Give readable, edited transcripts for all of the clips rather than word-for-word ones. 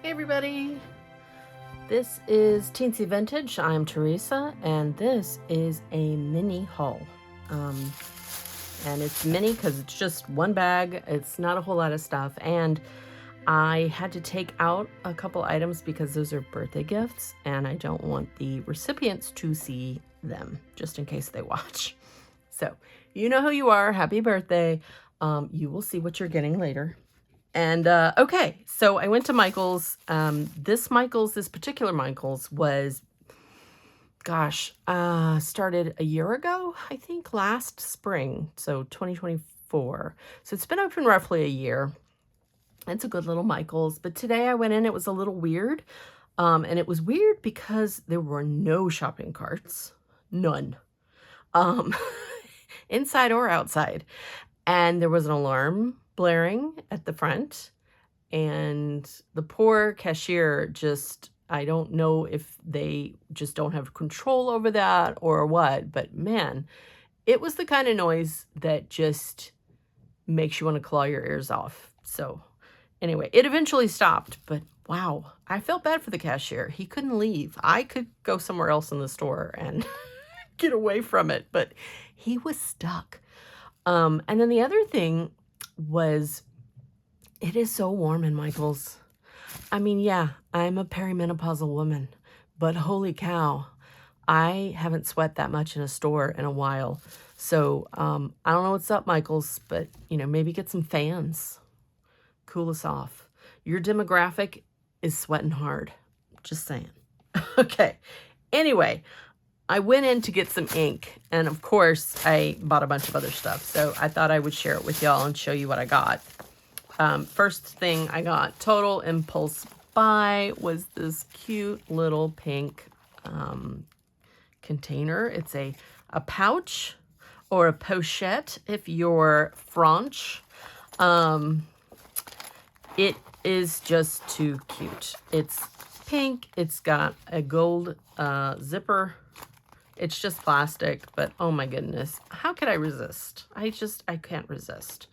Hey everybody, this is Teensy Vintage. I'm Teresa, and this is a mini haul. And it's mini because it's just one bag. It's not a whole lot of stuff, and I had to take out a couple items because those are birthday gifts, and I don't want the recipients to see them, just in case they watch. So, you know who you are. Happy birthday. You will see what you're getting later. And, okay, so I went to Michael's. This particular Michael's was, started a year ago, I think, last spring, so 2024. So it's been open roughly a year. It's a good little Michael's, but today I went in, it was a little weird. And it was weird because there were no shopping carts, none, inside or outside. And there was an alarm blaring at the front, and the poor cashier I don't know if they just don't have control over that or what, but man, it was the kind of noise that just makes you want to claw your ears off. So anyway, it eventually stopped, but wow, I felt bad for the cashier. He couldn't leave. I could go somewhere else in the store and get away from it, but he was stuck. And then the other thing was, it is so warm in Michael's. I mean, yeah, I'm a perimenopausal woman, but holy cow, I haven't sweat that much in a store in a while. So I don't know what's up, Michael's, but, maybe get some fans. Cool us off. Your demographic is sweating hard. Just saying. Okay. Anyway, I went in to get some ink, and of course, I bought a bunch of other stuff. So I thought I would share it with y'all and show you what I got. First thing I got, total impulse buy, was this cute little pink container. It's a pouch or a pochette if you're French. It is just too cute. It's pink. It's got a gold zipper. It's just plastic, but oh my goodness, how could I resist? I can't resist.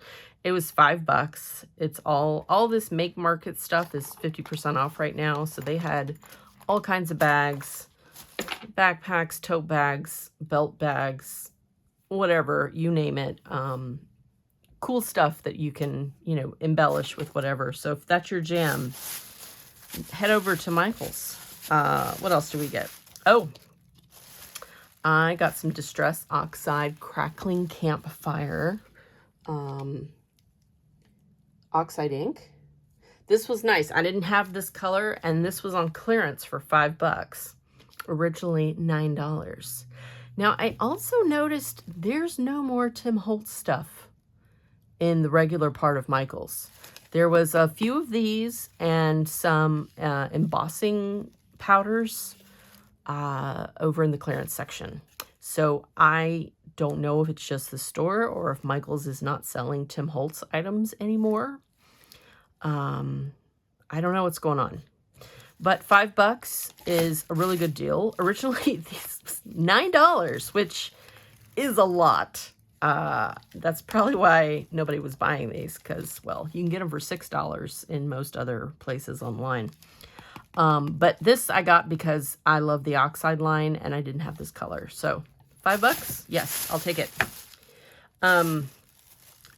It was $5. It's all this Make Market stuff is 50% off right now. So they had all kinds of bags, backpacks, tote bags, belt bags, whatever, you name it. Cool stuff that you can, embellish with whatever. So if that's your jam, head over to Michael's. What else do we get? Oh, I got some Distress Oxide Crackling Campfire oxide ink. This was nice. I didn't have this color, and this was on clearance for $5. Originally $9. Now, I also noticed there's no more Tim Holtz stuff in the regular part of Michael's. There was a few of these and some embossing powders over in the clearance section. So I don't know if it's just the store or if Michael's is not selling Tim Holtz items anymore. I don't know what's going on. But $5 is a really good deal. Originally, these was $9, which is a lot. That's probably why nobody was buying these, because, well, you can get them for $6 in most other places online. But this I got because I love the oxide line and I didn't have this color. So $5? Yes, I'll take it.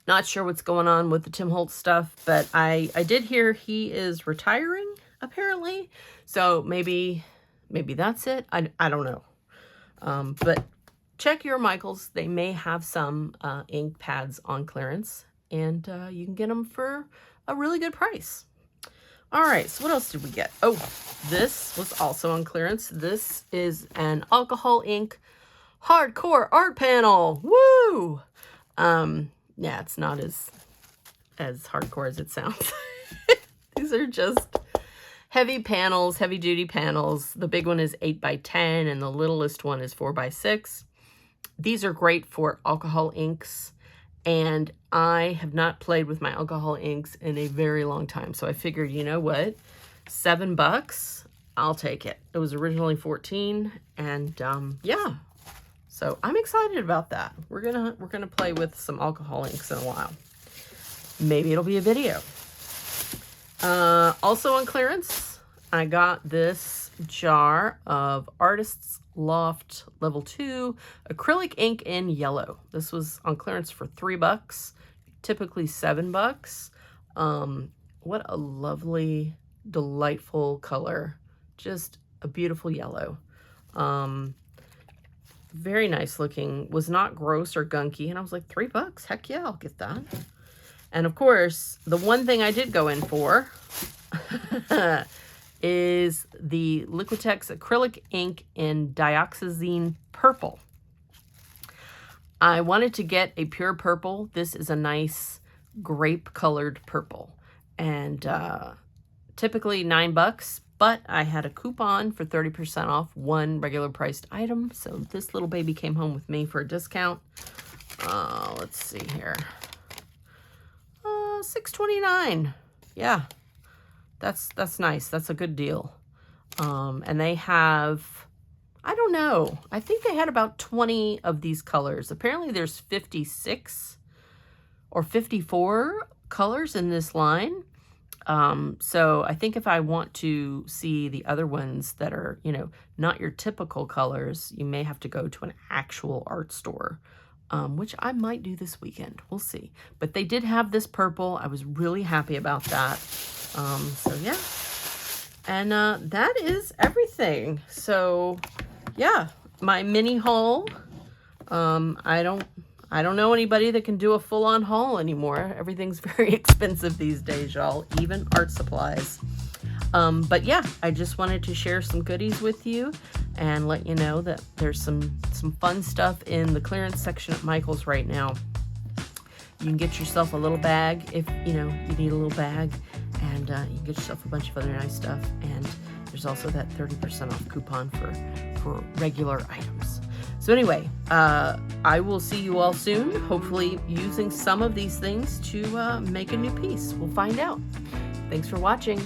Not sure what's going on with the Tim Holtz stuff, but I did hear he is retiring, apparently. So maybe that's it. I don't know. But check your Michael's. They may have some ink pads on clearance, and you can get them for a really good price. All right, so what else did we get? Oh, this was also on clearance. This is an alcohol ink hardcore art panel. Woo! Yeah, it's not as hardcore as it sounds. These are just heavy panels, heavy duty panels. The big one is 8x10 and the littlest one is 4x6. These are great for alcohol inks, and I have not played with my alcohol inks in a very long time. So I figured, you know what? $7, I'll take it. It was originally $14, and yeah. So I'm excited about that. We're gonna play with some alcohol inks in a while. Maybe it'll be a video. Also on clearance, I got this jar of Artist's Loft Level 2 acrylic ink in yellow. This was on clearance for $3, typically $7. What a lovely, delightful color. Just a beautiful yellow. Very nice looking. Was not gross or gunky. And I was like, $3? Heck yeah, I'll get that. And of course, the one thing I did go in for is the Liquitex acrylic ink in dioxazine purple. I wanted to get a pure purple. This is a nice grape colored purple, and typically $9, but I had a coupon for 30% off one regular priced item. So this little baby came home with me for a discount. Let's see here. $6.29. Yeah. That's nice. That's a good deal. And they have, I don't know, I think they had about 20 of these colors. Apparently there's 56 or 54 colors in this line. So I think if I want to see the other ones that are, you know, not your typical colors, you may have to go to an actual art store. Which I might do this weekend. We'll see. But they did have this purple. I was really happy about that. So yeah. And that is everything. So yeah, my mini haul. I don't know anybody that can do a full-on haul anymore. Everything's very expensive these days, y'all, even art supplies. But yeah, I just wanted to share some goodies with you and let you know that there's some fun stuff in the clearance section at Michael's right now. You can get yourself a little bag if, you know, you need a little bag, and you can get yourself a bunch of other nice stuff. And there's also that 30% off coupon for regular items. So anyway, I will see you all soon, hopefully using some of these things to make a new piece. We'll find out. Thanks for watching.